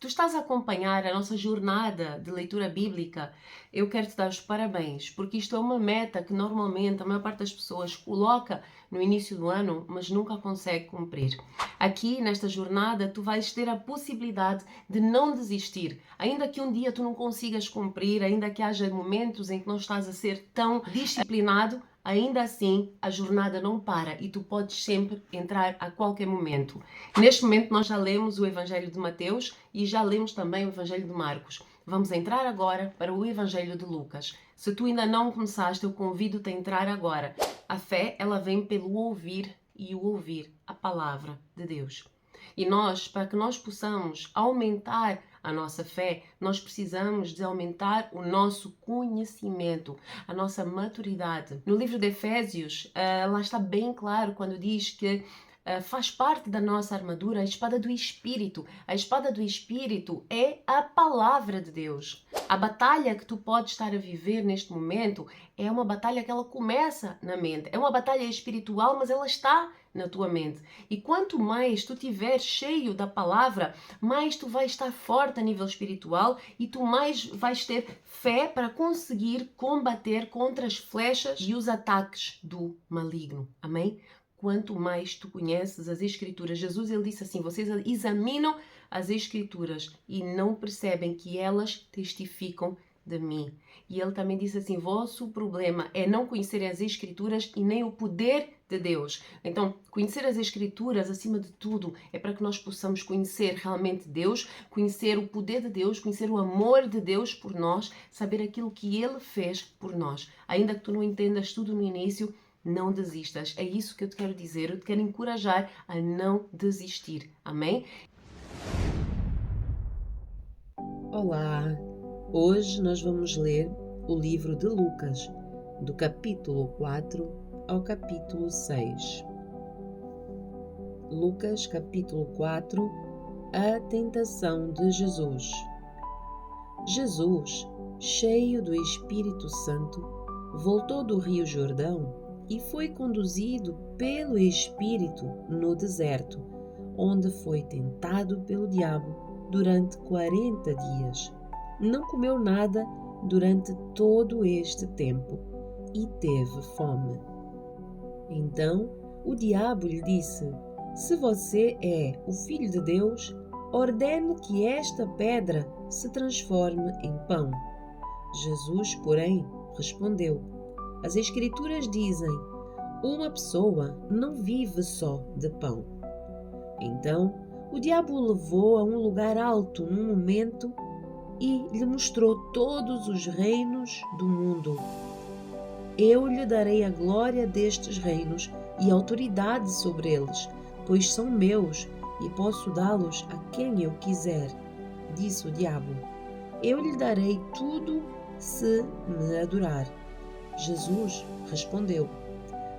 tu estás a acompanhar a nossa jornada de leitura bíblica, eu quero te dar os parabéns, porque isto é uma meta que normalmente a maior parte das pessoas coloca no início do ano, mas nunca consegue cumprir. Aqui, nesta jornada, tu vais ter a possibilidade de não desistir. Ainda que um dia tu não consigas cumprir, ainda que haja momentos em que não estás a ser tão disciplinado, ainda assim a jornada não para e tu podes sempre entrar a qualquer momento. Neste momento nós já lemos o Evangelho de Mateus e já lemos também o Evangelho de Marcos. Vamos entrar agora para o Evangelho de Lucas. Se tu ainda não começaste, eu convido-te a entrar agora. A fé, ela vem pelo ouvir e o ouvir a palavra de Deus. E nós, para que nós possamos aumentar a nossa fé, nós precisamos de aumentar o nosso conhecimento, a nossa maturidade. No livro de Efésios, lá está bem claro quando diz que faz parte da nossa armadura a espada do Espírito. A espada do Espírito é a palavra de Deus. A batalha que tu podes estar a viver neste momento é uma batalha que ela começa na mente. É uma batalha espiritual, mas ela está na tua mente. E quanto mais tu estiveres cheio da palavra, mais tu vais estar forte a nível espiritual e tu mais vais ter fé para conseguir combater contra as flechas e os ataques do maligno. Amém? Quanto mais tu conheces as Escrituras, Jesus ele disse assim, vocês examinam as Escrituras e não percebem que elas testificam de mim. E ele também disse assim, vosso problema é não conhecerem as Escrituras e nem o poder de Deus. Então, conhecer as Escrituras, acima de tudo, é para que nós possamos conhecer realmente Deus, conhecer o poder de Deus, conhecer o amor de Deus por nós, saber aquilo que Ele fez por nós. Ainda que tu não entendas tudo no início, não desistas. É isso que eu te quero dizer. Eu te quero encorajar a não desistir. Amém? Olá! Hoje nós vamos ler o livro de Lucas, do capítulo 4 ao capítulo 6. Lucas, capítulo 4, a tentação de Jesus. Jesus, cheio do Espírito Santo, voltou do Rio Jordão e foi conduzido pelo Espírito no deserto, onde foi tentado pelo diabo durante 40 dias. Não comeu nada durante todo este tempo e teve fome. Então o diabo lhe disse: se você é o Filho de Deus, ordene que esta pedra se transforme em pão. Jesus, porém, respondeu: as Escrituras dizem, uma pessoa não vive só de pão. Então, o diabo o levou a um lugar alto num momento e lhe mostrou todos os reinos do mundo. Eu lhe darei a glória destes reinos e autoridade sobre eles, pois são meus e posso dá-los a quem eu quiser. Disse o diabo: eu lhe darei tudo se me adorar. Jesus respondeu: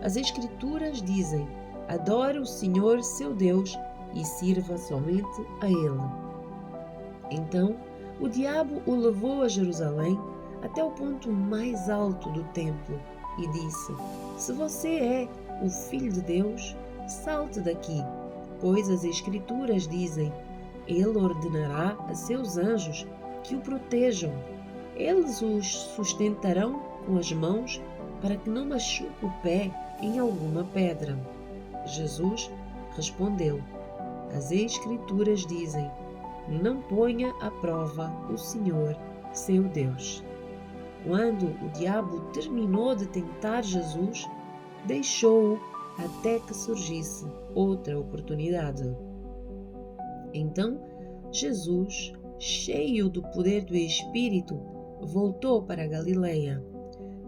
as Escrituras dizem, adore o Senhor seu Deus e sirva somente a Ele. Então o diabo o levou a Jerusalém até o ponto mais alto do templo e disse: se você é o Filho de Deus, salte daqui, pois as Escrituras dizem, ele ordenará a seus anjos que o protejam. Eles os sustentarão com as mãos para que não machuque o pé em alguma pedra. Jesus respondeu: as Escrituras dizem, não ponha à prova o Senhor, seu Deus. Quando o diabo terminou de tentar Jesus, deixou-o até que surgisse outra oportunidade. Então, Jesus, cheio do poder do Espírito, voltou para a Galileia.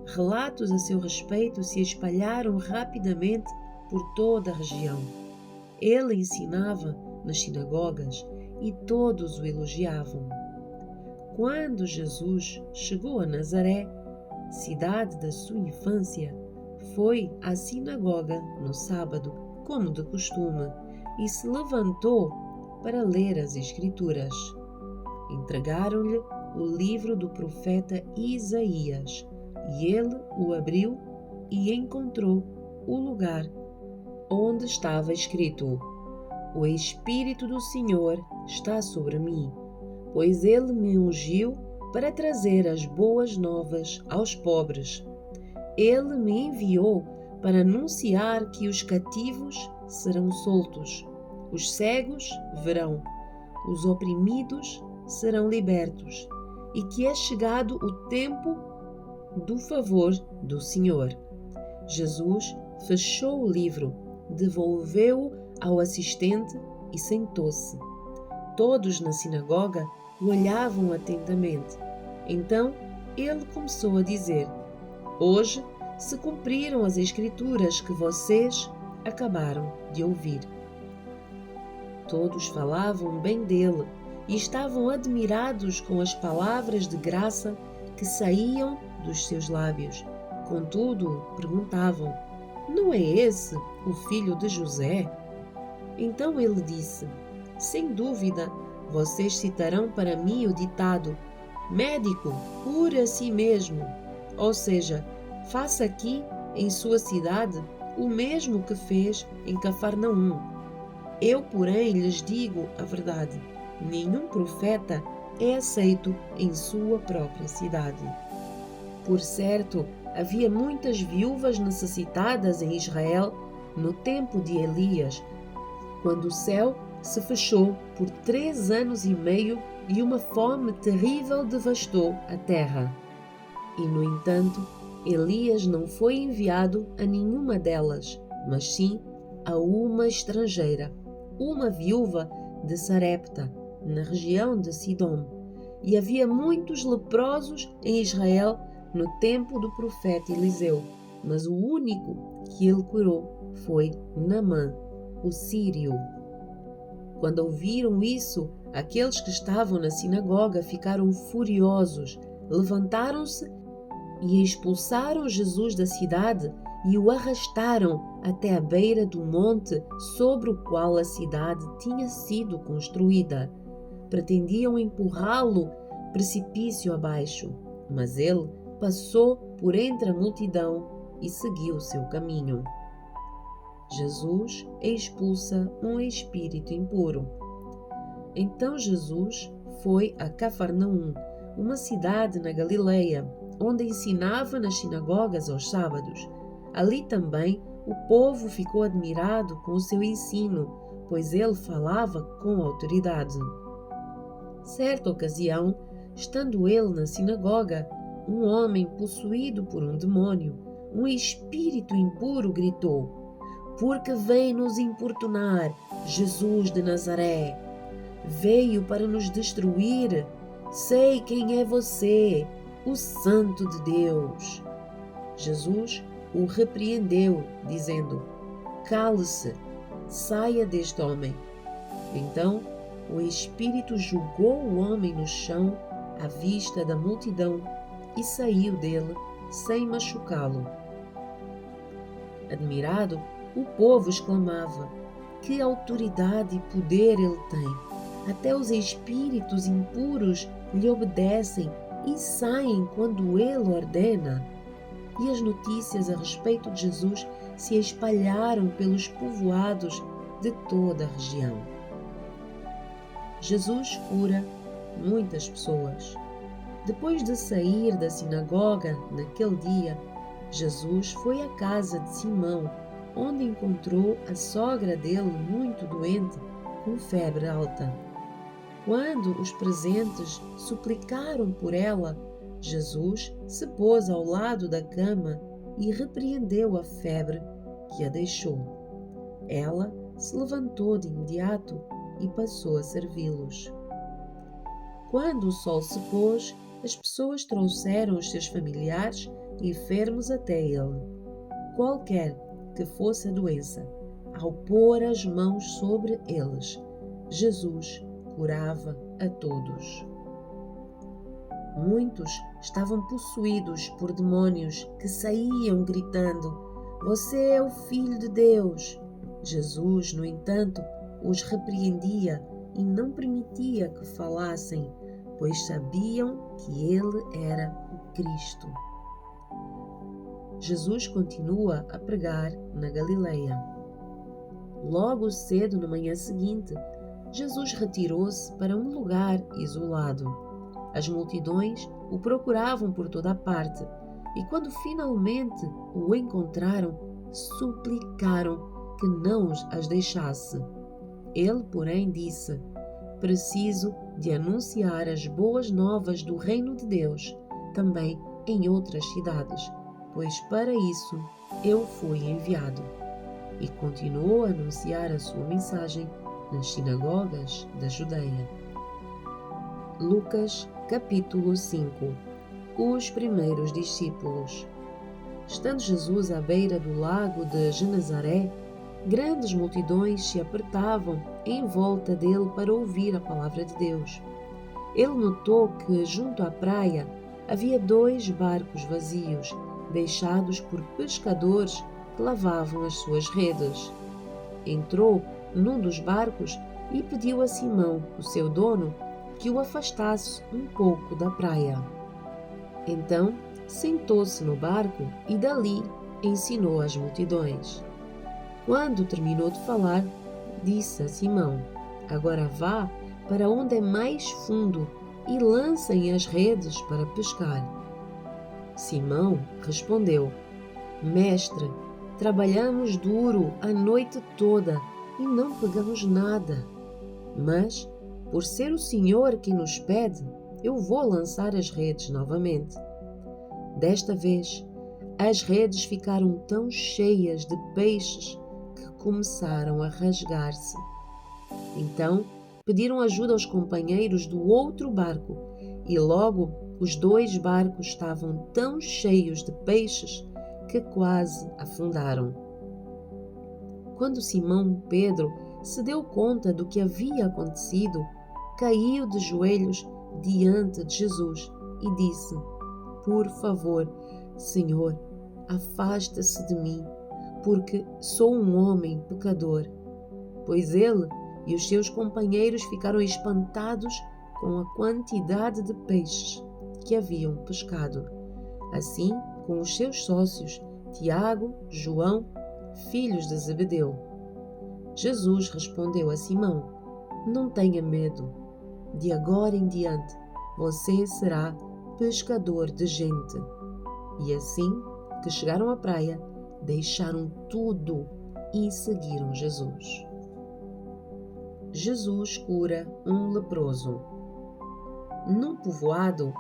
Relatos a seu respeito se espalharam rapidamente por toda a região. Ele ensinava nas sinagogas e todos o elogiavam. Quando Jesus chegou a Nazaré, cidade da sua infância, foi à sinagoga no sábado, como de costume, e se levantou para ler as Escrituras. Entregaram-lhe o livro do profeta Isaías, e ele o abriu e encontrou o lugar onde estava escrito: o Espírito do Senhor está sobre mim, pois ele me ungiu para trazer as boas novas aos pobres. Ele me enviou para anunciar que os cativos serão soltos, os cegos verão, os oprimidos serão libertos, e que é chegado o tempo do favor do Senhor. Jesus fechou o livro, devolveu-o ao assistente e sentou-se. Todos na sinagoga o olhavam atentamente. Então ele começou a dizer: Hoje se cumpriram as Escrituras que vocês acabaram de ouvir. Todos falavam bem dele e estavam admirados com as palavras de graça que saíam dos seus lábios. Contudo, perguntavam: Não é esse o filho de José? Então ele disse: Sem dúvida, vocês citarão para mim o ditado: Médico, cure a si mesmo. Ou seja, faça aqui, em sua cidade, o mesmo que fez em Cafarnaum. Eu, porém, lhes digo a verdade: nenhum profeta é aceito em sua própria cidade. Por certo, havia muitas viúvas necessitadas em Israel no tempo de Elias, quando o céu se fechou por 3 anos e meio e uma fome terrível devastou a terra. E, no entanto, Elias não foi enviado a nenhuma delas, mas sim a uma estrangeira, uma viúva de Sarepta, na região de Sidom. E havia muitos leprosos em Israel no tempo do profeta Eliseu, mas o único que ele curou foi Naamã, o sírio. Quando ouviram isso, aqueles que estavam na sinagoga ficaram furiosos, levantaram-se e expulsaram Jesus da cidade e o arrastaram até a beira do monte sobre o qual a cidade tinha sido construída. Pretendiam empurrá-lo precipício abaixo, mas ele passou por entre a multidão e seguiu seu caminho. Jesus expulsa um espírito impuro. Então Jesus foi a Cafarnaum, uma cidade na Galileia, onde ensinava nas sinagogas aos sábados. Ali também o povo ficou admirado com o seu ensino, pois ele falava com autoridade. Certa ocasião, estando ele na sinagoga, um homem possuído por um demônio, um espírito impuro, gritou: Porque vem nos importunar, Jesus de Nazaré? Veio para nos destruir. Sei quem é você, o Santo de Deus. Jesus o repreendeu, dizendo: Cale-se, saia deste homem. Então o espírito jogou o homem no chão à vista da multidão e saiu dele sem machucá-lo. Admirado, o povo exclamava: Que autoridade e poder ele tem! Até os espíritos impuros lhe obedecem e saem quando ele ordena. E as notícias a respeito de Jesus se espalharam pelos povoados de toda a região. Jesus cura muitas pessoas. Depois de sair da sinagoga naquele dia, Jesus foi à casa de Simão, onde encontrou a sogra dele muito doente, com febre alta. Quando os presentes suplicaram por ela, Jesus se pôs ao lado da cama e repreendeu a febre que a deixou. Ela se levantou de imediato e passou a servi-los. Quando o sol se pôs, as pessoas trouxeram os seus familiares enfermos até ele. Qualquer que fosse a doença, ao pôr as mãos sobre eles, Jesus curava a todos. Muitos estavam possuídos por demônios que saíam gritando: Você é o Filho de Deus. Jesus, no entanto, os repreendia e não permitia que falassem, pois sabiam que ele era o Cristo. Jesus continua a pregar na Galileia. Logo cedo, na manhã seguinte, Jesus retirou-se para um lugar isolado. As multidões o procuravam por toda a parte e, quando finalmente o encontraram, suplicaram que não as deixasse. Ele, porém, disse: preciso de anunciar as boas novas do reino de Deus também em outras cidades, pois para isso eu fui enviado. E continuou a anunciar a sua mensagem nas sinagogas da Judeia. Lucas, capítulo 5. Os primeiros discípulos. Estando Jesus à beira do lago de Genezaré, grandes multidões se apertavam em volta dele para ouvir a palavra de Deus. Ele notou que, junto à praia, havia 2 barcos vazios, deixados por pescadores que lavavam as suas redes. Entrou num dos barcos e pediu a Simão, o seu dono, que o afastasse um pouco da praia. Então, sentou-se no barco e dali ensinou as multidões. Quando terminou de falar, disse a Simão: agora vá para onde é mais fundo e lancem as redes para pescar. Simão respondeu: Mestre, trabalhamos duro a noite toda e não pegamos nada. Mas, por ser o Senhor quem nos pede, eu vou lançar as redes novamente. Desta vez, as redes ficaram tão cheias de peixes que começaram a rasgar-se. Então, pediram ajuda aos companheiros do outro barco e logo os 2 barcos estavam tão cheios de peixes que quase afundaram. Quando Simão Pedro se deu conta do que havia acontecido, caiu de joelhos diante de Jesus e disse: por favor, Senhor, afasta-se de mim, porque sou um homem pecador. Pois ele e os seus companheiros ficaram espantados com a quantidade de peixes que haviam pescado. Assim, com os seus sócios, Tiago, João, filhos de Zebedeu. Jesus respondeu a Simão: não tenha medo. De agora em diante, você será pescador de gente. E assim que chegaram à praia, deixaram tudo e seguiram Jesus. Jesus cura um leproso. Num povoado,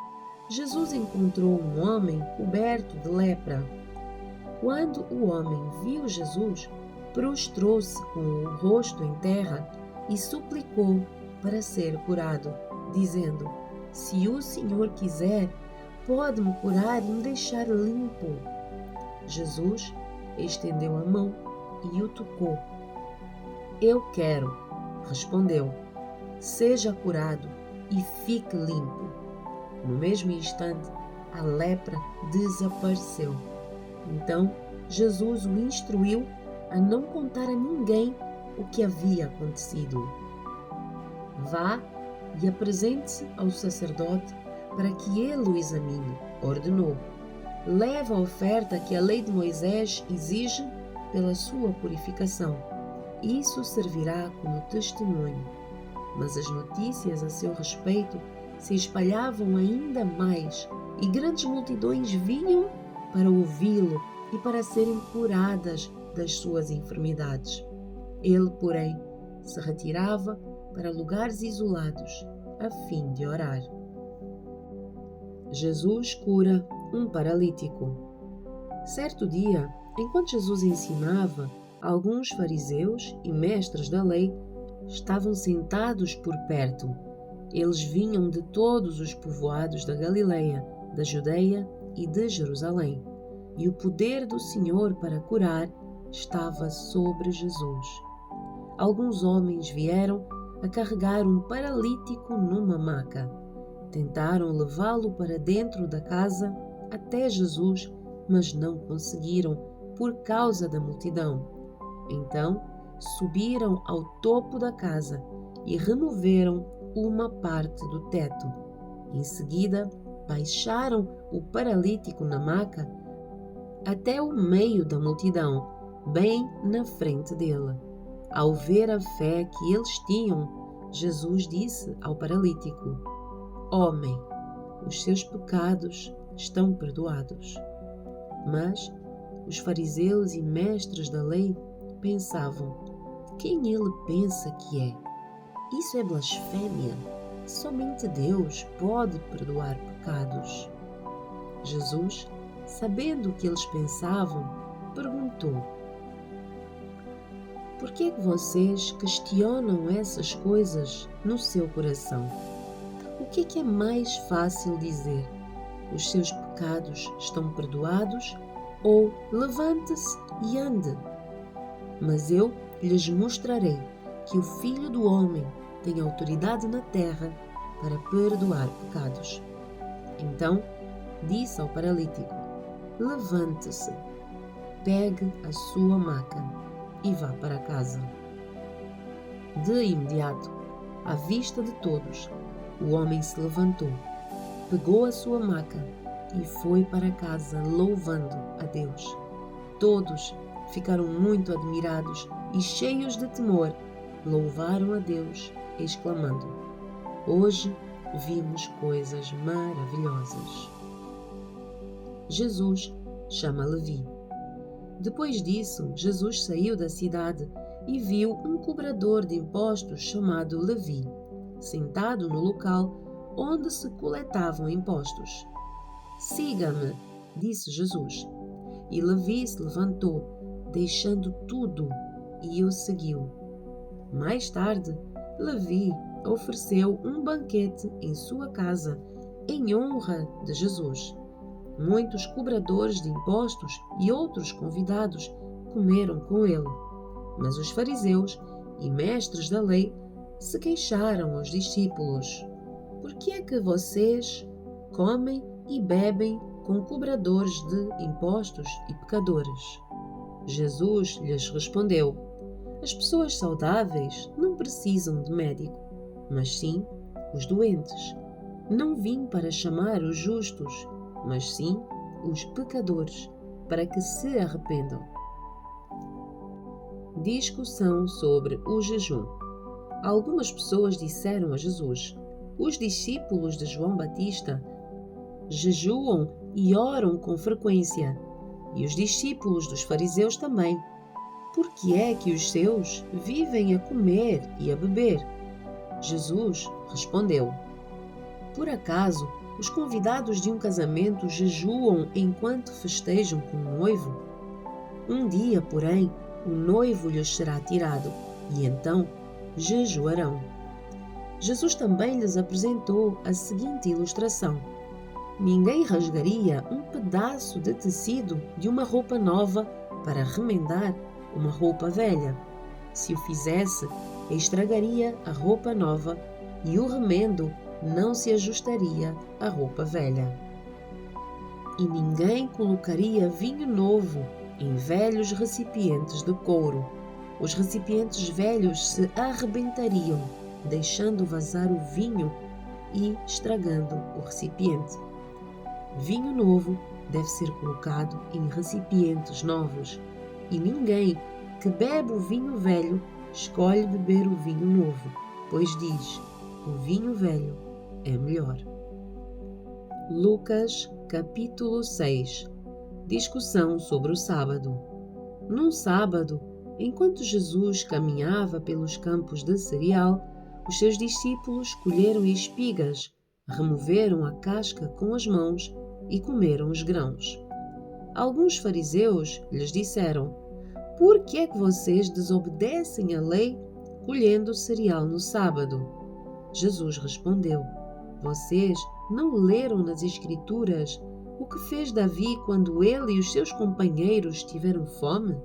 Jesus encontrou um homem coberto de lepra. Quando o homem viu Jesus, prostrou-se com o rosto em terra e suplicou para ser curado, dizendo: se o Senhor quiser, pode-me curar e me deixar limpo. Jesus estendeu a mão e o tocou. Eu quero, respondeu. Seja curado e fique limpo. No mesmo instante, a lepra desapareceu. Então, Jesus o instruiu a não contar a ninguém o que havia acontecido. Vá e apresente-se ao sacerdote para que ele o examine, ordenou. Leve a oferta que a lei de Moisés exige pela sua purificação. Isso servirá como testemunho. Mas as notícias a seu respeito se espalhavam ainda mais e grandes multidões vinham para ouvi-lo e para serem curadas das suas enfermidades. Ele, porém, se retirava para lugares isolados a fim de orar. Jesus cura um paralítico. Certo dia, enquanto Jesus ensinava, alguns fariseus e mestres da lei estavam sentados por perto. Eles vinham de todos os povoados da Galileia, da Judeia e de Jerusalém, e o poder do Senhor para curar estava sobre Jesus. Alguns homens vieram a carregar um paralítico numa maca. Tentaram levá-lo para dentro da casa até Jesus, mas não conseguiram por causa da multidão. Então, subiram ao topo da casa e removeram uma parte do teto. Em seguida, baixaram o paralítico na maca até o meio da multidão, bem na frente dele. Ao ver a fé que eles tinham, Jesus disse ao paralítico: Homem, os seus pecados estão perdoados. Mas os fariseus e mestres da lei pensavam: quem ele pensa que é? Isso é blasfêmia. Somente Deus pode perdoar pecados. Jesus, sabendo o que eles pensavam, perguntou: Por que é que vocês questionam essas coisas no seu coração? O que é mais fácil dizer? Os seus pecados estão perdoados? Ou levante-se e ande? Mas eu lhes mostrarei que o Filho do Homem tem autoridade na terra para perdoar pecados. Então disse ao paralítico: Levante-se, pegue a sua maca e vá para casa. De imediato, à vista de todos, o homem se levantou, pegou a sua maca e foi para casa louvando a Deus. Todos ficaram muito admirados e cheios de temor, louvaram a Deus, exclamando: Hoje vimos coisas maravilhosas. Jesus chama Levi. Depois disso, Jesus saiu da cidade e viu um cobrador de impostos chamado Levi, sentado no local onde se coletavam impostos. Siga-me, disse Jesus. E Levi se levantou, deixando tudo, e o seguiu. Mais tarde, Levi ofereceu um banquete em sua casa, em honra de Jesus. Muitos cobradores de impostos e outros convidados comeram com ele. Mas os fariseus e mestres da lei se queixaram aos discípulos: Por que é que vocês comem e bebem com cobradores de impostos e pecadores? Jesus lhes respondeu: As pessoas saudáveis não precisam de médico, mas sim os doentes. Não vim para chamar os justos, mas sim os pecadores, para que se arrependam. Discussão sobre o jejum. Algumas pessoas disseram a Jesus: Os discípulos de João Batista jejuam e oram com frequência, e os discípulos dos fariseus também. Por que é que os seus vivem a comer e a beber? Jesus respondeu: Por acaso os convidados de um casamento jejuam enquanto festejam com o noivo? Um dia, porém, o noivo lhes será tirado, e então jejuarão. Jesus também lhes apresentou a seguinte ilustração: Ninguém rasgaria um pedaço de tecido de uma roupa nova para remendar uma roupa velha. Se o fizesse, estragaria a roupa nova e o remendo não se ajustaria à roupa velha. E ninguém colocaria vinho novo em velhos recipientes de couro. Os recipientes velhos se arrebentariam, deixando vazar o vinho e estragando o recipiente. Vinho novo deve ser colocado em recipientes novos, e ninguém que bebe o vinho velho escolhe beber o vinho novo, pois diz: o vinho velho é melhor. Lucas, capítulo 6. Discussão sobre o sábado. Num sábado, enquanto Jesus caminhava pelos campos de cereal, os seus discípulos colheram espigas, removeram a casca com as mãos e comeram os grãos. Alguns fariseus lhes disseram: Por que é que vocês desobedecem à lei colhendo cereal no sábado? Jesus respondeu: Vocês não leram nas Escrituras o que fez Davi quando ele e os seus companheiros tiveram fome?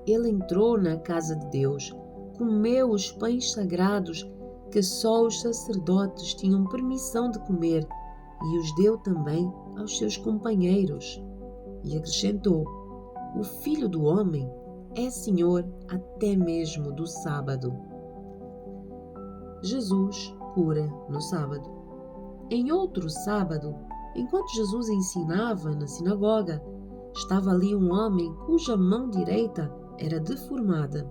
Ele entrou na casa de Deus, comeu os pães sagrados que só os sacerdotes tinham permissão de comer e os deu também aos seus companheiros. E acrescentou: O Filho do Homem é Senhor até mesmo do sábado. Jesus cura no sábado. Em outro sábado, enquanto Jesus ensinava na sinagoga, estava ali um homem cuja mão direita era deformada.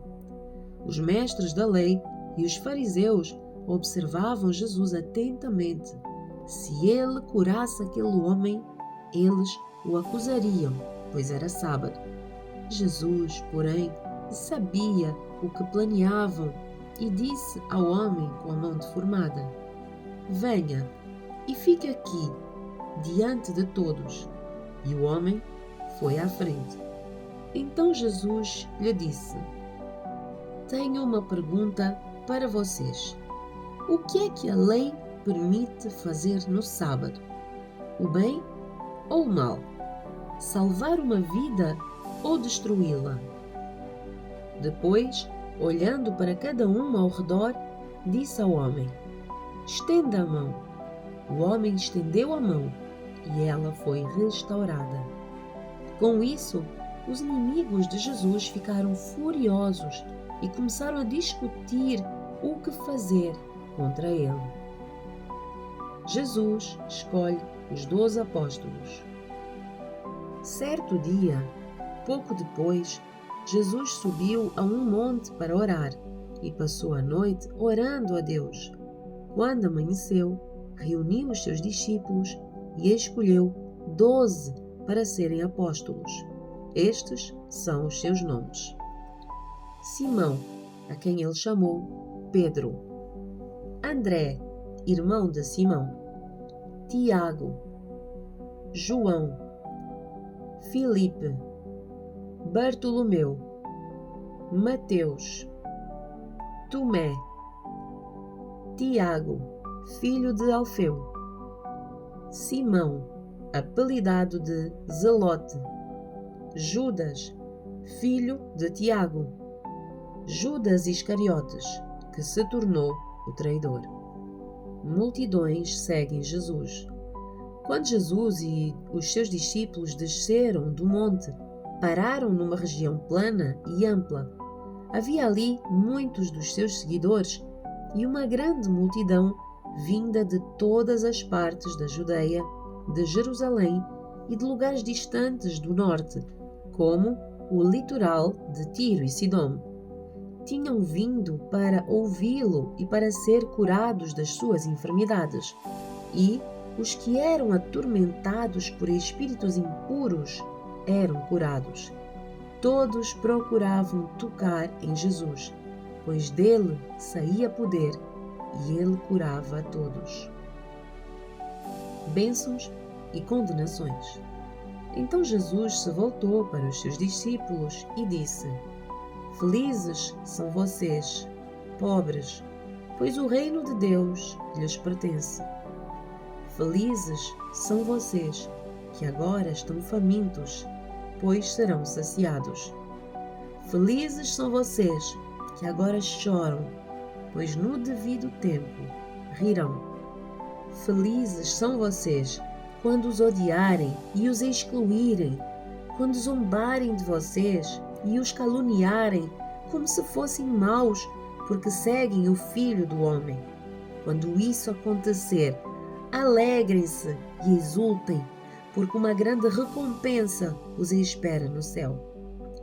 Os mestres da lei e os fariseus observavam Jesus atentamente. Se ele curasse aquele homem, eles o acusariam, pois era sábado. Jesus, porém, sabia o que planeavam e disse ao homem com a mão deformada: Venha e fique aqui, diante de todos. E o homem foi à frente. Então Jesus lhe disse: Tenho uma pergunta para vocês. O que é que a lei permite fazer no sábado? O bem ou o mal? Salvar uma vida ou destruí-la? Depois, olhando para cada um ao redor, disse ao homem: Estenda a mão. O homem estendeu a mão e ela foi restaurada. Com isso, os inimigos de Jesus ficaram furiosos e começaram a discutir o que fazer contra ele. Jesus escolhe os 12 apóstolos. Certo dia, pouco depois, Jesus subiu a um monte para orar e passou a noite orando a Deus. Quando amanheceu, reuniu os seus discípulos e escolheu 12 para serem apóstolos. Estes são os seus nomes: Simão, a quem ele chamou Pedro; André, irmão de Simão; Tiago; João; Filipe; Bartolomeu; Mateus; Tomé; Tiago, filho de Alfeu; Simão, apelidado de Zelote; Judas, filho de Tiago; Judas Iscariotes, que se tornou o traidor. Multidões seguem Jesus. Quando Jesus e os seus discípulos desceram do monte, pararam numa região plana e ampla. Havia ali muitos dos seus seguidores e uma grande multidão vinda de todas as partes da Judeia, de Jerusalém e de lugares distantes do norte, como o litoral de Tiro e Sidom. Tinham vindo para ouvi-lo e para ser curados das suas enfermidades. E os que eram atormentados por espíritos impuros eram curados. Todos procuravam tocar em Jesus, pois dele saía poder e ele curava a todos. Bênçãos e condenações. Então Jesus se voltou para os seus discípulos e disse: Felizes são vocês, pobres, pois o reino de Deus lhes pertence. Felizes são vocês, que agora estão famintos, pois serão saciados. Felizes são vocês, que agora choram, pois no devido tempo rirão. Felizes são vocês, quando os odiarem e os excluírem, quando zombarem de vocês e os caluniarem como se fossem maus, porque seguem o Filho do Homem. Quando isso acontecer, alegrem-se e exultem, porque uma grande recompensa os espera no céu.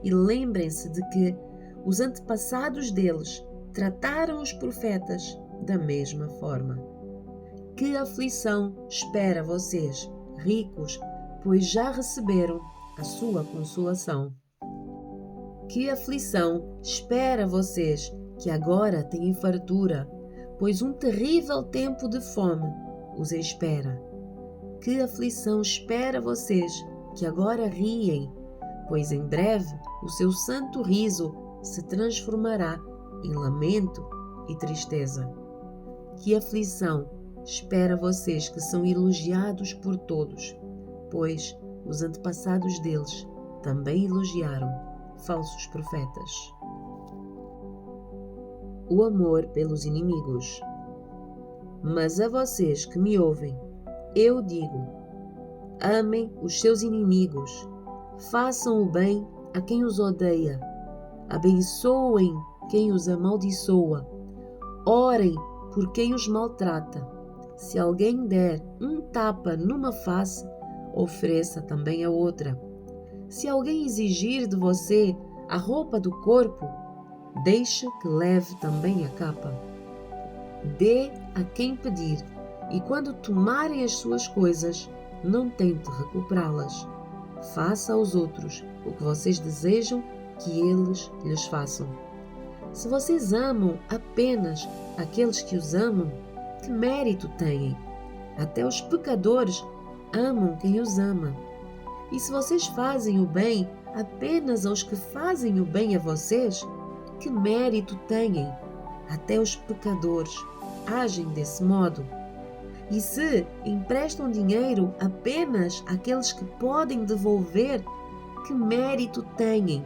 E lembrem-se de que os antepassados deles trataram os profetas da mesma forma. Que aflição espera vocês, ricos, pois já receberam a sua consolação. Que aflição espera vocês, que agora têm fartura, pois um terrível tempo de fome os espera. Que aflição espera vocês, que agora riem, pois em breve o seu santo riso se transformará em lamento e tristeza. Que aflição espera vocês que são elogiados por todos, pois os antepassados deles também elogiaram falsos profetas. O amor pelos inimigos. Mas a vocês que me ouvem, eu digo: amem os seus inimigos, façam o bem a quem os odeia, abençoem quem os amaldiçoa, orem por quem os maltrata. Se alguém der um tapa numa face, ofereça também a outra. Se alguém exigir de você a roupa do corpo, deixe que leve também a capa. Dê a quem pedir, e quando tomarem as suas coisas, não tente recuperá-las. Faça aos outros o que vocês desejam que eles lhes façam. Se vocês amam apenas aqueles que os amam, que mérito têm? Até os pecadores amam quem os ama. E se vocês fazem o bem apenas aos que fazem o bem a vocês, que mérito têm? Até os pecadores agem desse modo. E se emprestam dinheiro apenas àqueles que podem devolver, que mérito têm?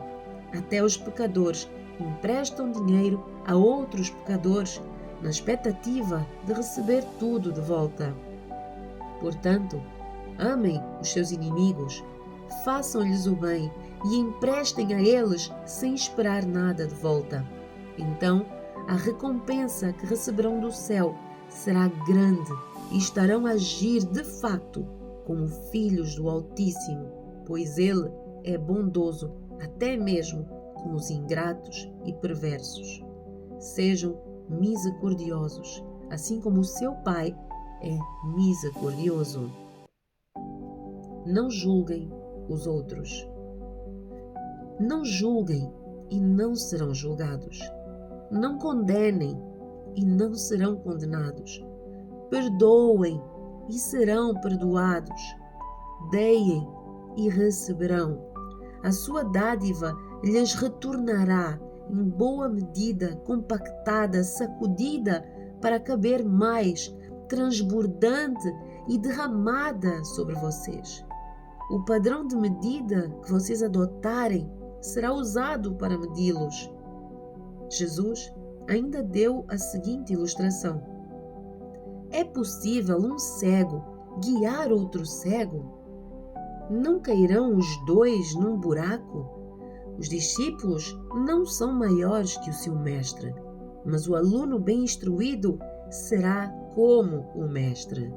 Até os pecadores emprestam dinheiro a outros pecadores na expectativa de receber tudo de volta. Portanto, amem os seus inimigos, façam-lhes o bem e emprestem a eles sem esperar nada de volta. Então, a recompensa que receberão do céu será grande e estarão a agir de facto como filhos do Altíssimo, pois Ele é bondoso até mesmo com os ingratos e perversos. Sejam misericordiosos, assim como o seu Pai é misericordioso. Não julguem os outros. Não julguem e não serão julgados. Não condenem e não serão condenados. Perdoem e serão perdoados. Deem e receberão. A sua dádiva lhes retornará em boa medida, compactada, sacudida, para caber mais, transbordante e derramada sobre vocês. O padrão de medida que vocês adotarem será usado para medi-los. Jesus ainda deu a seguinte ilustração: é possível um cego guiar outro cego? Não cairão os dois num buraco? Os discípulos não são maiores que o seu mestre, mas o aluno bem instruído será como o mestre.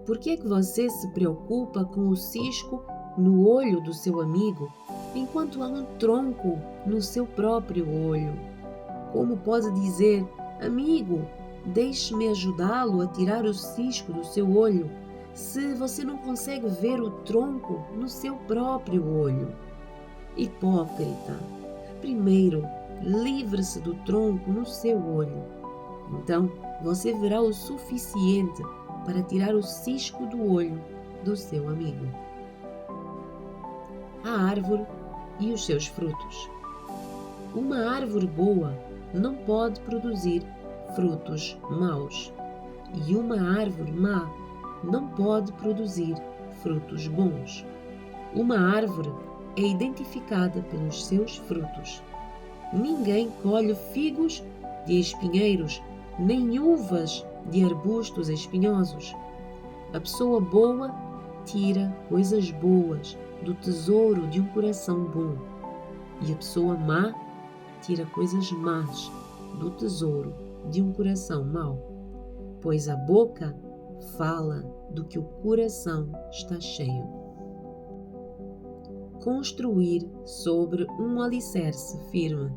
Por que é que você se preocupa com o cisco no olho do seu amigo, enquanto há um tronco no seu próprio olho? Como pode dizer: amigo, deixe-me ajudá-lo a tirar o cisco do seu olho, se você não consegue ver o tronco no seu próprio olho? Hipócrita! Primeiro, livre-se do tronco no seu olho. Então, você verá o suficiente para tirar o cisco do olho do seu amigo. A árvore e os seus frutos. Uma árvore boa não pode produzir frutos maus, e uma árvore má não pode produzir frutos bons. Uma árvore é identificada pelos seus frutos. Ninguém colhe figos de espinheiros, nem uvas de arbustos espinhosos. A pessoa boa tira coisas boas do tesouro de um coração bom, e a pessoa má tira coisas más do tesouro de um coração mau, pois a boca fala do que o coração está cheio. Construir sobre um alicerce firme.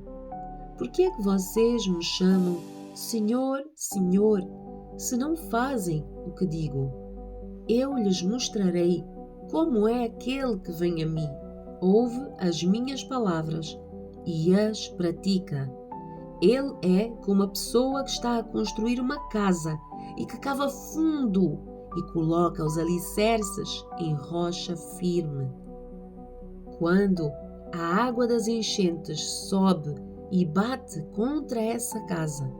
Por que é que vocês me chamam Senhor, Senhor, se não fazem o que digo? Eu lhes mostrarei como é aquele que vem a mim, ouve as minhas palavras e as pratica. Ele é como a pessoa que está a construir uma casa e que cava fundo e coloca os alicerces em rocha firme. Quando a água das enchentes sobe e bate contra essa casa,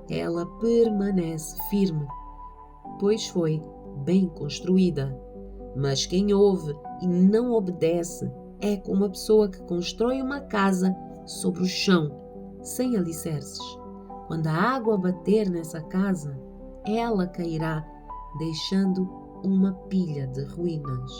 ela permanece firme, pois foi bem construída. Mas quem ouve e não obedece é como a pessoa que constrói uma casa sobre o chão, sem alicerces. Quando a água bater nessa casa, ela cairá, deixando uma pilha de ruínas.